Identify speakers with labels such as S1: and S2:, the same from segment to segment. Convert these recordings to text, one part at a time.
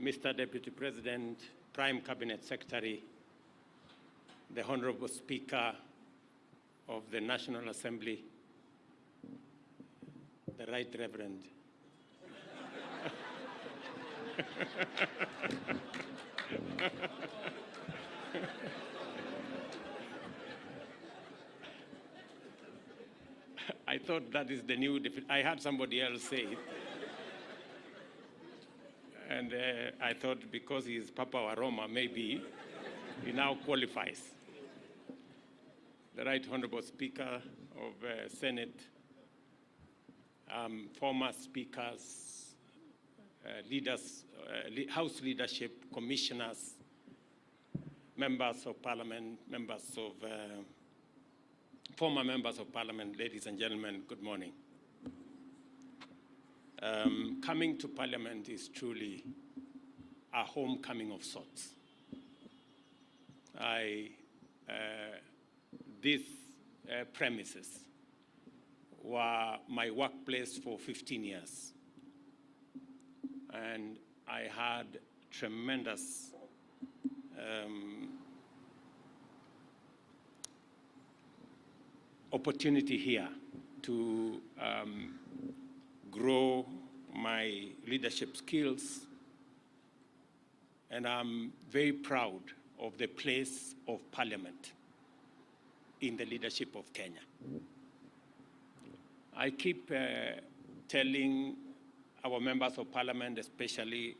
S1: Mr. Deputy President, Prime Cabinet Secretary, the Honorable Speaker of the National Assembly, the Right Reverend. I thought that is the new definition. I had somebody else say it. And I thought because he is Papa wa Roma, maybe he now qualifies. The Right Honorable Speaker of Senate, former speakers, leaders, House leadership, commissioners, members of Parliament, former members of Parliament, ladies and gentlemen, good morning. Coming to Parliament is truly a homecoming of sorts. These premises were my workplace for 15 years. And I had tremendous opportunity here to grow my leadership skills, and I'm very proud of the place of Parliament in the leadership of Kenya. I keep telling our members of Parliament, especially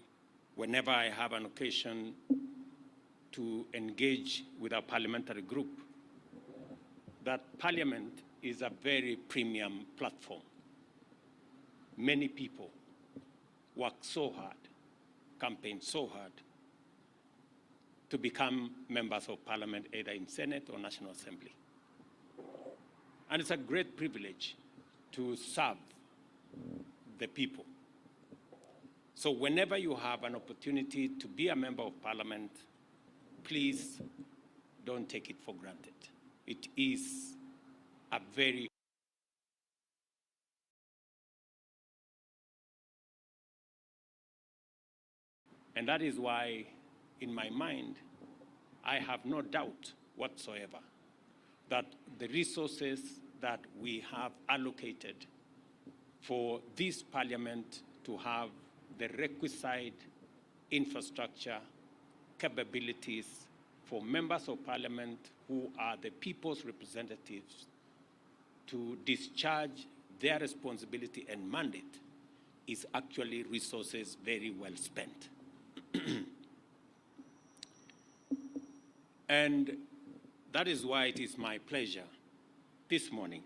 S1: whenever I have an occasion to engage with our parliamentary group, that Parliament is a very premium platform. Many people work so hard, campaign so hard to become members of Parliament, either in Senate or National Assembly. And it's a great privilege to serve the people. So whenever you have an opportunity to be a member of Parliament, please don't take it for granted. It is a very and that is why, in my mind, I have no doubt whatsoever that the resources that we have allocated for this Parliament to have the requisite infrastructure, capabilities for members of Parliament who are the people's representatives to discharge their responsibility and mandate is actually resources very well spent. And that is why it is my pleasure this morning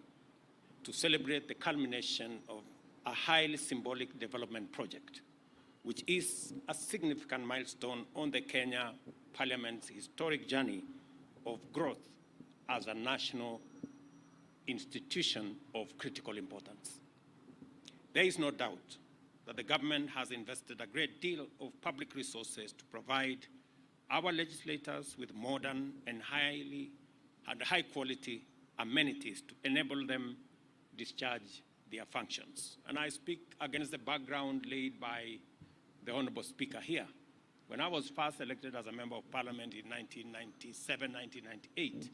S1: to celebrate the culmination of a highly symbolic development project, which is a significant milestone on the Kenya Parliament's historic journey of growth as a national institution of critical importance. There is no doubt that the government has invested a great deal of public resources to provide our legislators with modern and high-quality amenities to enable them discharge their functions. And I speak against the background laid by the Honorable Speaker here. When I was first elected as a member of Parliament in 1997, 1998,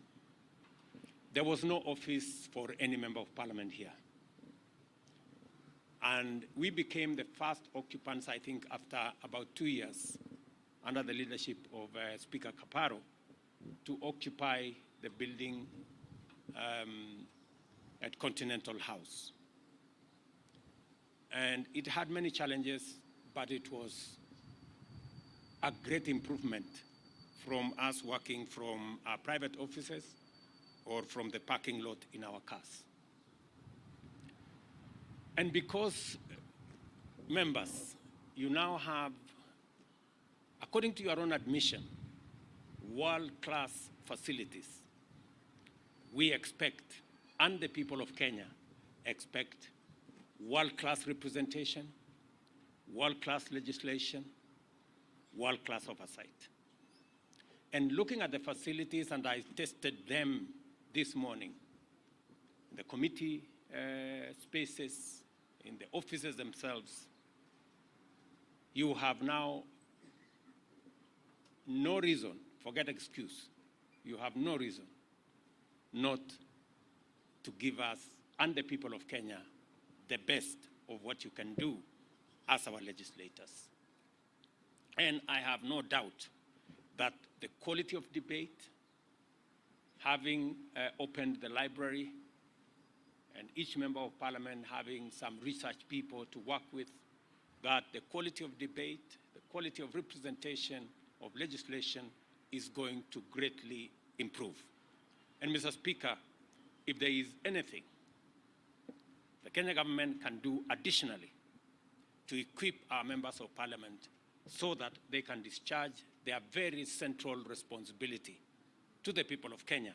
S1: there was no office for any member of Parliament here. And we became the first occupants, I think, after about 2 years, under the leadership of Speaker Kaparo, to occupy the building at Continental House. And it had many challenges, but it was a great improvement from us working from our private offices or from the parking lot in our cars. And because, members, you now have, according to your own admission, world-class facilities, we expect, and the people of Kenya expect, world-class representation, world-class legislation, world-class oversight. And looking at the facilities, and I tested them this morning, the committee spaces, in the offices themselves, you have now no reason, forget excuse, you have no reason not to give us and the people of Kenya the best of what you can do as our legislators. And I have no doubt that the quality of debate, having opened the library, and each member of parliament having some research people to work with, that the quality of debate, the quality of representation of legislation is going to greatly improve. And Mr. Speaker, if there is anything the Kenya government can do additionally to equip our members of parliament so that they can discharge their very central responsibility to the people of Kenya,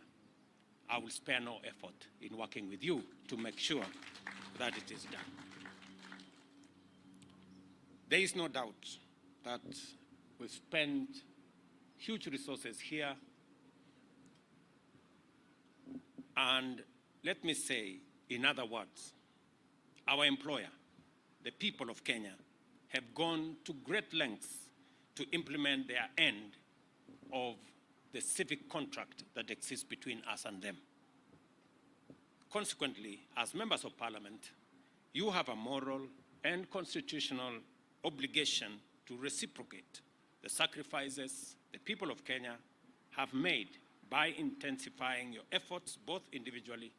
S1: I will spare no effort in working with you to make sure that it is done. There is no doubt that we've spent huge resources here, and let me say, in other words, our employer, the people of Kenya, have gone to great lengths to implement their end of the civic contract that exists between us and them. Consequently, as members of parliament, you have a moral and constitutional obligation to reciprocate the sacrifices the people of Kenya have made by intensifying your efforts both individually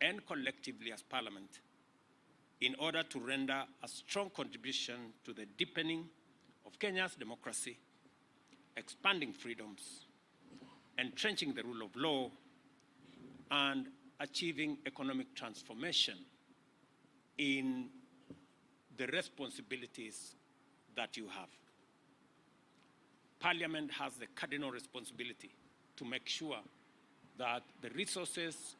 S1: and collectively as parliament in order to render a strong contribution to the deepening of Kenya's democracy, expanding freedoms, entrenching the rule of law, and achieving economic transformation in the responsibilities that you have. Parliament has the cardinal responsibility to make sure that the resources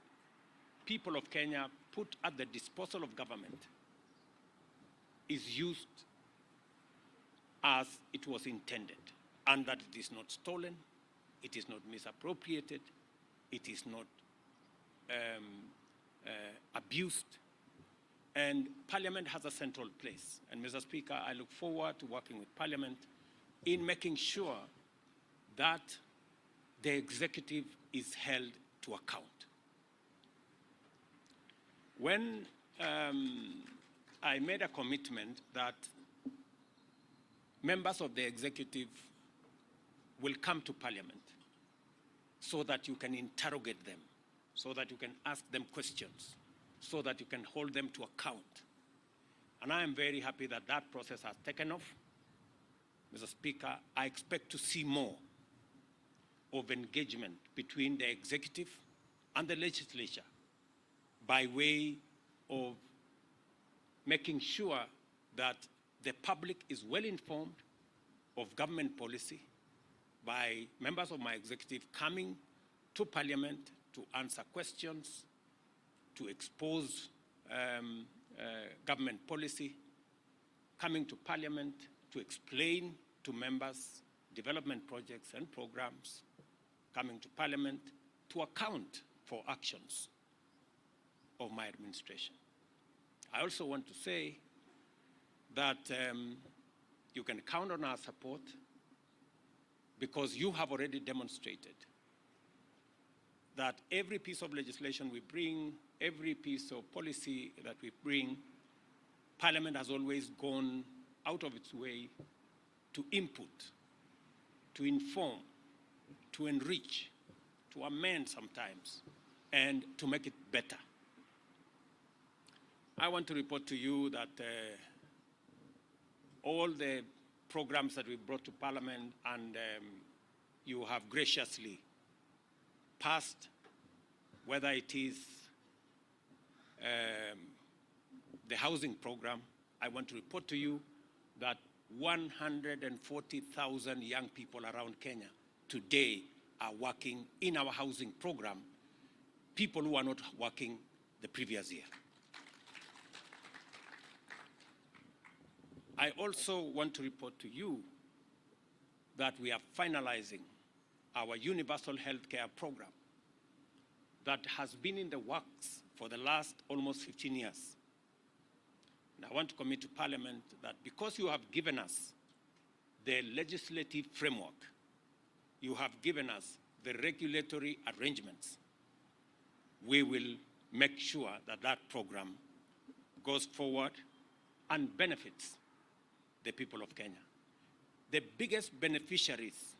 S1: people of Kenya put at the disposal of government is used as it was intended, and that it is not stolen, it is not misappropriated, it is not abused, and Parliament has a central place. And Mr. Speaker, I look forward to working with Parliament in making sure that the executive is held to account. When I made a commitment that members of the executive will come to Parliament so that you can interrogate them, so that you can ask them questions, so that you can hold them to account. And I am very happy that that process has taken off. Mr. Speaker, I expect to see more of engagement between the executive and the legislature by way of making sure that the public is well informed of government policy by members of my executive coming to Parliament to answer questions, to expose government policy, coming to Parliament to explain to members development projects and programs, coming to Parliament to account for actions of my administration. I also want to say that you can count on our support because you have already demonstrated that every piece of legislation we bring, every piece of policy that we bring, Parliament has always gone out of its way to input, to inform, to enrich, to amend sometimes, and to make it better. I want to report to you that all the programs that we brought to Parliament and you have graciously passed, whether it is the housing program, I want to report to you that 140,000 young people around Kenya today are working in our housing program, people who are not working the previous year. I also want to report to you that we are finalizing our universal health care program that has been in the works for the last almost 15 years. And I want to commit to Parliament that because you have given us the legislative framework you have given us the regulatory arrangements, we will make sure that that program goes forward and benefits the people of Kenya. The biggest beneficiaries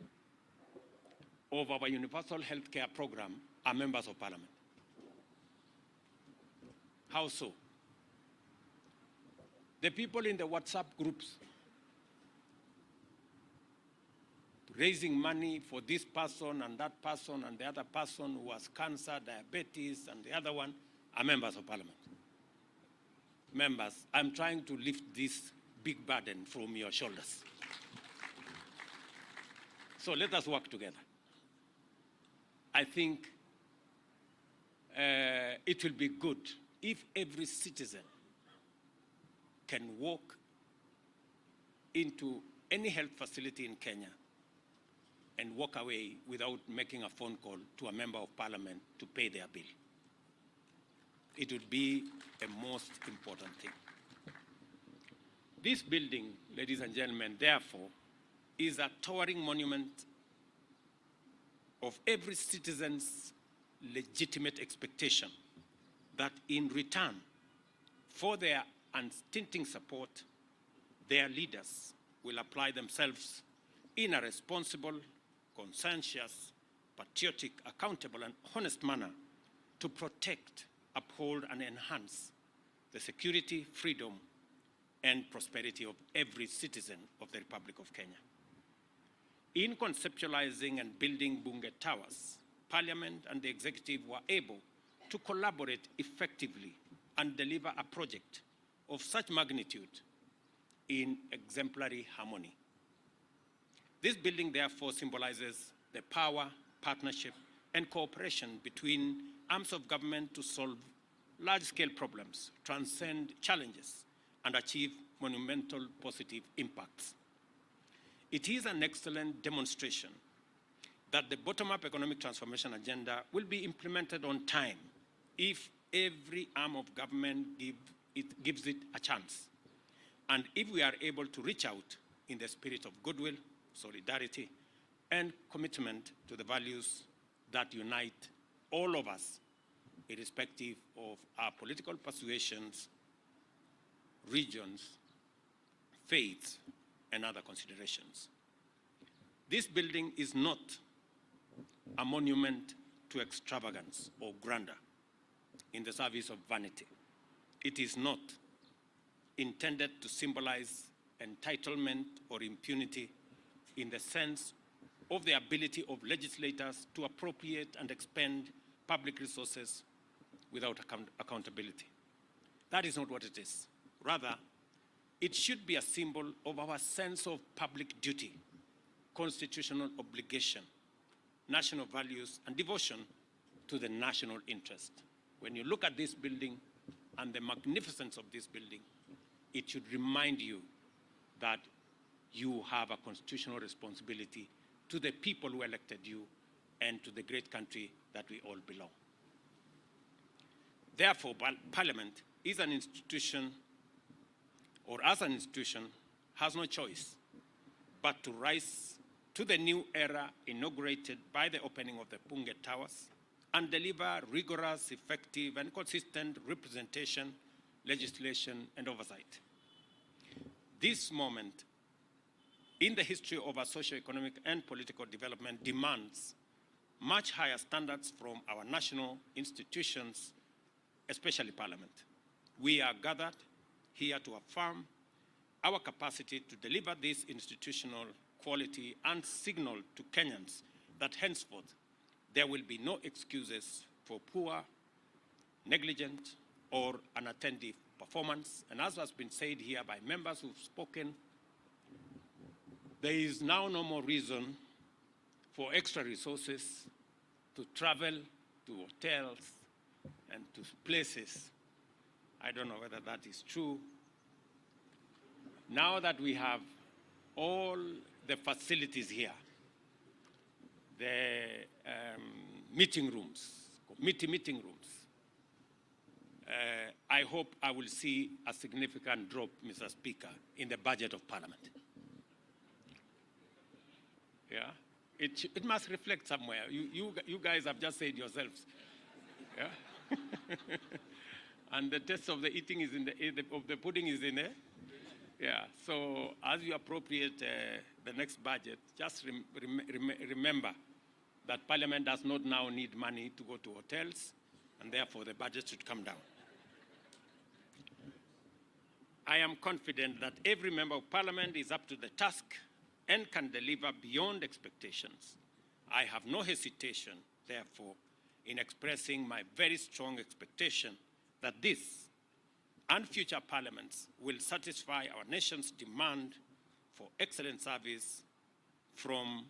S1: of our universal health care program are members of parliament. How so? The people in the WhatsApp groups raising money for this person and that person and the other person who has cancer, diabetes, and the other one are members of parliament. Members, I'm trying to lift this big burden from your shoulders. So let us work together. I think it will be good if every citizen can walk into any health facility in Kenya and walk away without making a phone call to a member of parliament to pay their bill. It would be a most important thing. This building, ladies and gentlemen, therefore, is a towering monument of every citizen's legitimate expectation that in return for their unstinting support, their leaders will apply themselves in a responsible, conscientious, patriotic, accountable, and honest manner to protect, uphold, and enhance the security, freedom, and prosperity of every citizen of the Republic of Kenya. In conceptualizing and building Bunge Towers, Parliament and the Executive were able to collaborate effectively and deliver a project of such magnitude in exemplary harmony. This building therefore symbolizes the power, partnership, and cooperation between arms of government to solve large-scale problems, transcend challenges, and achieve monumental positive impacts. It is an excellent demonstration that the bottom-up economic transformation agenda will be implemented on time if every arm of government gives it a chance, and if we are able to reach out in the spirit of goodwill, solidarity, and commitment to the values that unite all of us, irrespective of our political persuasions, regions, faiths, and other considerations. This building is not a monument to extravagance or grandeur in the service of vanity. It is not intended to symbolize entitlement or impunity in the sense of the ability of legislators to appropriate and expend public resources without accountability. That is not what it is. Rather, it should be a symbol of our sense of public duty, constitutional obligation, national values, and devotion to the national interest. When you look at this building and the magnificence of this building, it should remind you that you have a constitutional responsibility to the people who elected you and to the great country that we all belong. Therefore, Parliament is an institution, or as an institution, has no choice but to rise to the new era inaugurated by the opening of the Bunge Towers and deliver rigorous, effective, and consistent representation, legislation, and oversight. This moment in the history of our socio-economic and political development demands much higher standards from our national institutions, especially Parliament. We are gathered here to affirm our capacity to deliver this institutional quality and signal to Kenyans that henceforth there will be no excuses for poor, negligent, or unattentive performance. And as has been said here by members who've spoken, there is now no more reason for extra resources to travel to hotels and to places. I don't know whether that is true. Now that we have all the facilities here, the meeting rooms, committee meeting rooms, I hope I will see a significant drop, Mr. Speaker, in the budget of Parliament. Yeah? It must reflect somewhere. You guys have just said yourselves. Yeah? And the taste of the eating is in of the pudding is in there. Yeah, so as you appropriate the next budget, just remember that Parliament does not now need money to go to hotels, and therefore the budget should come down. I am confident that every member of Parliament is up to the task and can deliver beyond expectations. I have no hesitation, therefore, in expressing my very strong expectation that this and future parliaments will satisfy our nation's demand for excellent service from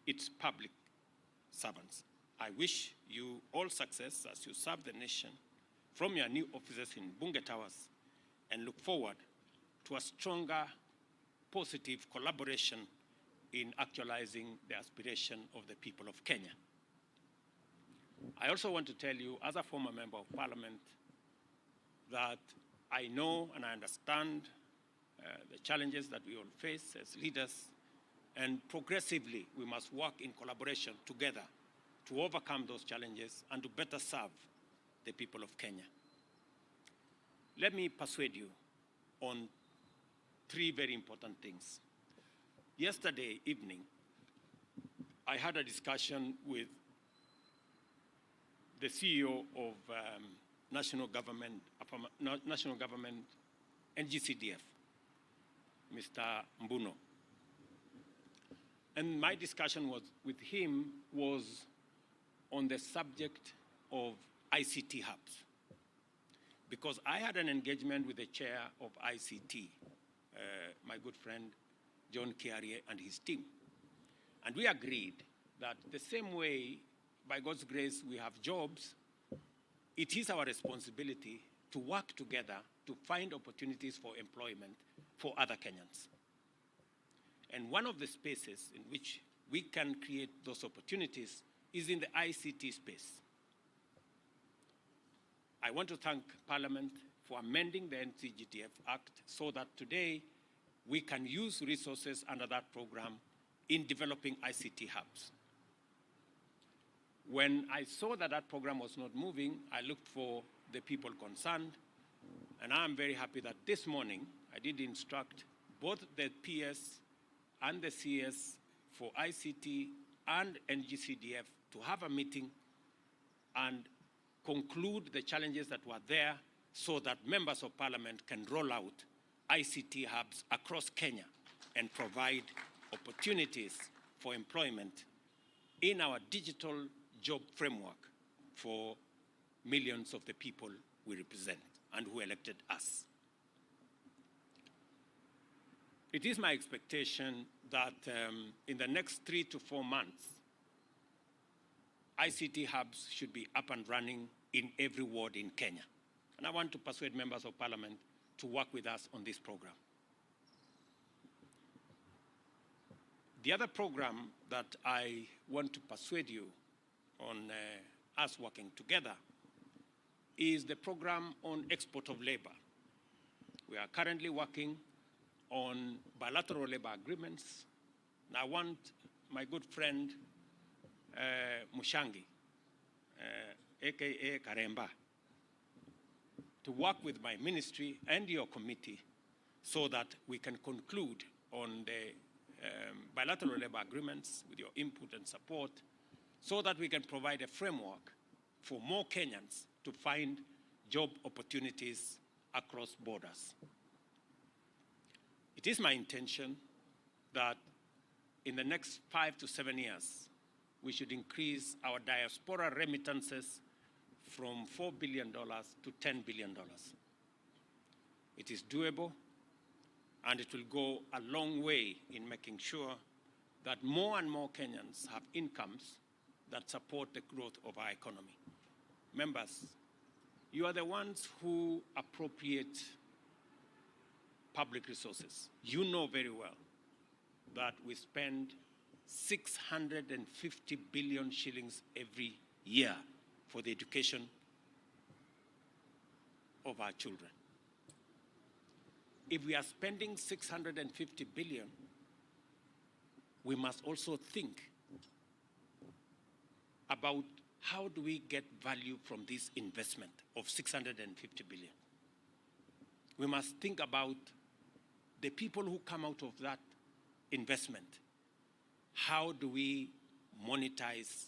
S1: its public servants. I wish you all success as you serve the nation from your new offices in Bunge Towers, and look forward to a stronger, positive collaboration in actualizing the aspiration of the people of Kenya. I also want to tell you, as a former member of Parliament, that I know and I understand the challenges that we all face as leaders, and progressively we must work in collaboration together to overcome those challenges and to better serve the people of Kenya. Let me persuade you on three very important things. Yesterday evening, I had a discussion with the CEO of National Government NGCDF, Mr. Mbuno. And my discussion with him was on the subject of ICT hubs, because I had an engagement with the chair of ICT, my good friend John Kiarie and his team. And we agreed that the same way, by God's grace, we have jobs, it is our responsibility to work together to find opportunities for employment for other Kenyans. And one of the spaces in which we can create those opportunities is in the ICT space. I want to thank Parliament for amending the NCGTF Act so that today we can use resources under that program in developing ICT hubs. When I saw that that program was not moving, I looked for the people concerned, and I'm very happy that this morning I did instruct both the PS and the CS for ICT and NGCDF to have a meeting and conclude the challenges that were there so that members of Parliament can roll out ICT hubs across Kenya and provide opportunities for employment in our digital job framework for millions of the people we represent and who elected us. It is my expectation that in the next 3 to 4 months, ICT hubs should be up and running in every ward in Kenya. And I want to persuade members of Parliament to work with us on this program. The other program that I want to persuade you on us working together is the program on export of labor. We are currently working on bilateral labor agreements. And I want my good friend Mushangi, aka Karemba, to work with my ministry and your committee so that we can conclude on the bilateral labor agreements with your input and support, so that we can provide a framework for more Kenyans to find job opportunities across borders. It is my intention that in the next 5 to 7 years, we should increase our diaspora remittances from $4 billion to $10 billion. It is doable, and it will go a long way in making sure that more and more Kenyans have incomes that support the growth of our economy. Members, you are the ones who appropriate public resources. You know very well that we spend 650 billion shillings every year for the education of our children. If we are spending 650 billion, we must also think about how do we get value from this investment of 650 billion. We must think about the people who come out of that investment. How do we monetize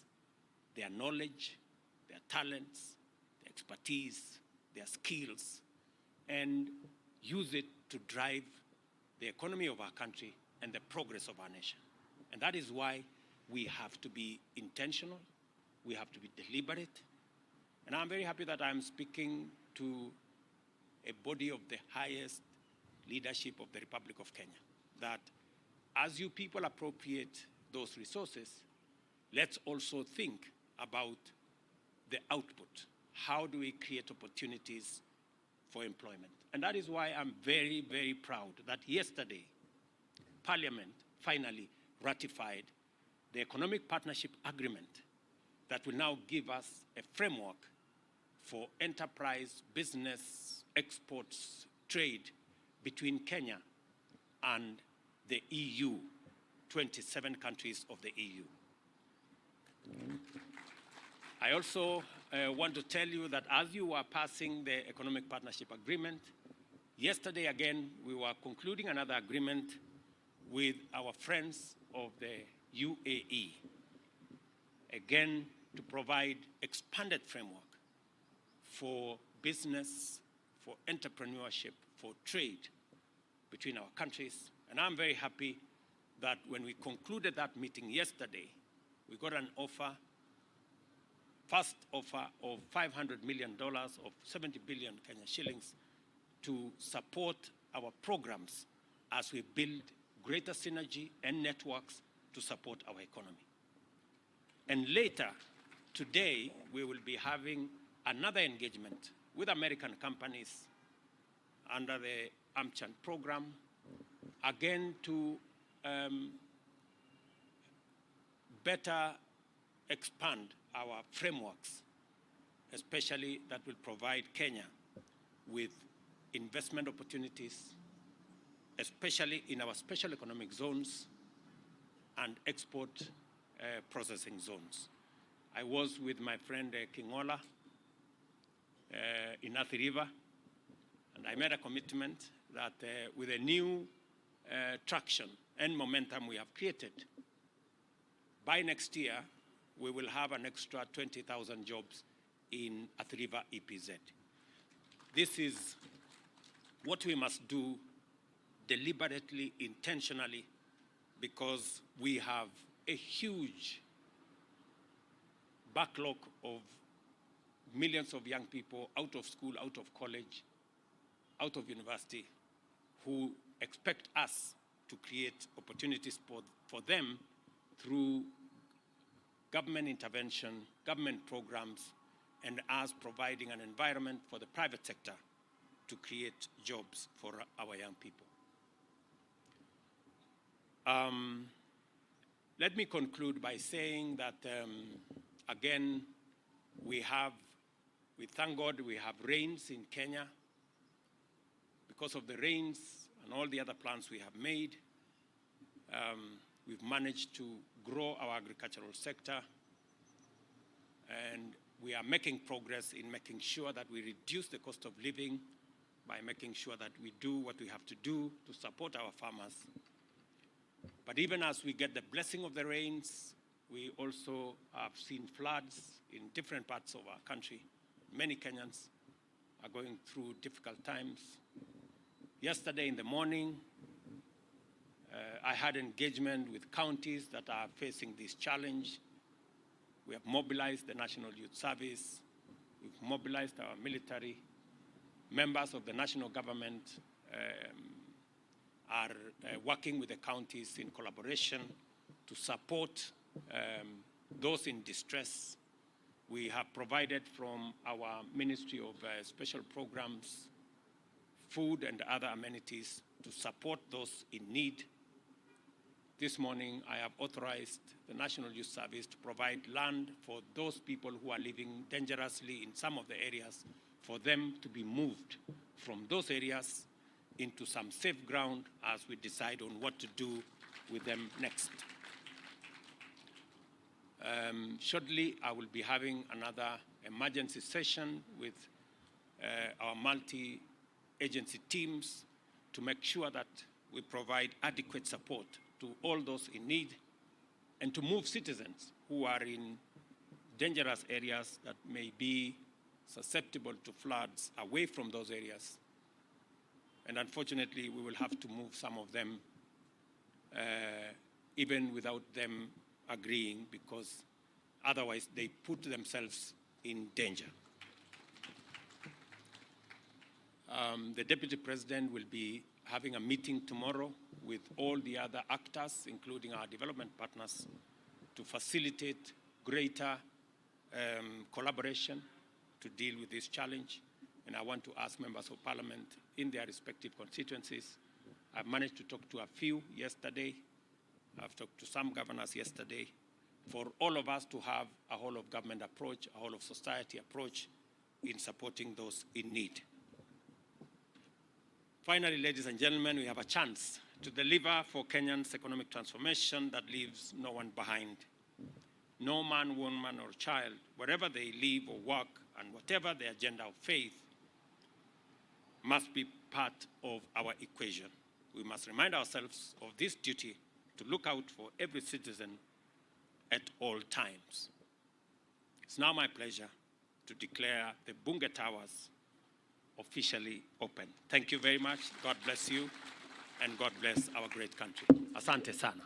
S1: their knowledge, their talents, their expertise, their skills, and use it to drive the economy of our country and the progress of our nation. And that is why we have to be intentional, we have to be deliberate. And I'm very happy that I'm speaking to a body of the highest leadership of the Republic of Kenya, that as you people appropriate those resources, let's also think about the output. How do we create opportunities for employment? And that is why I'm very, very proud that yesterday, Parliament finally ratified the Economic Partnership Agreement that will now give us a framework for enterprise, business, exports, trade between Kenya and the EU, 27 countries of the EU. I also want to tell you that as you are passing the Economic Partnership Agreement, yesterday again, we were concluding another agreement with our friends of the UAE, again, to provide expanded framework for business, for entrepreneurship, for trade between our countries. And I'm very happy that when we concluded that meeting yesterday, we got an offer, first offer of $500 million of 70 billion Kenya shillings to support our programs as we build greater synergy and networks to support our economy. And later, today, we will be having another engagement with American companies under the AmCham program, again to better expand our frameworks, especially that will provide Kenya with investment opportunities, especially in our special economic zones and export processing zones. I was with my friend Kingola in Athi River, and I made a commitment that with a new traction and momentum we have created, by next year, we will have an extra 20,000 jobs in Athi River EPZ. This is what we must do deliberately, intentionally, because we have a huge backlog of millions of young people out of school, out of college, out of university, who expect us to create opportunities for them through government intervention, government programs, and us providing an environment for the private sector to create jobs for our young people. Let me conclude by saying that, again, we thank God we have rains in Kenya. Because of the rains and all the other plans we have made, we've managed to grow our agricultural sector, and we are making progress in making sure that we reduce the cost of living by making sure that we do what we have to do to support our farmers. But even as we get the blessing of the rains, we also have seen floods in different parts of our country. Many Kenyans are going through difficult times. Yesterday in the morning, I had engagement with counties that are facing this challenge. We have mobilized the National Youth Service. We've mobilized our military. Members of the national government are working with the counties in collaboration to support those in distress. We have provided from our Ministry of Special Programs food and other amenities to support those in need. This morning, I have authorized the National Youth Service to provide land for those people who are living dangerously in some of the areas, for them to be moved from those areas into some safe ground as we decide on what to do with them next. Shortly, I will be having another emergency session with our multi-agency teams to make sure that we provide adequate support to all those in need and to move citizens who are in dangerous areas that may be susceptible to floods away from those areas. And unfortunately, we will have to move some of them even without them agreeing, because otherwise they put themselves in danger. The Deputy President will be having a meeting tomorrow with all the other actors, including our development partners, to facilitate greater collaboration to deal with this challenge. And I want to ask members of parliament in their respective constituencies. I've managed to talk to a few yesterday. I've talked to some governors yesterday, for all of us to have a whole of government approach, a whole of society approach in supporting those in need. Finally, ladies and gentlemen, we have a chance to deliver for Kenyans economic transformation that leaves no one behind. No man, woman, or child, wherever they live or work, and whatever their agenda of faith, must be part of our equation. We must remind ourselves of this duty to look out for every citizen at all times. It's now my pleasure to declare the Bunge Towers officially open. Thank you very much. God bless you, and God bless our great country. Asante sana.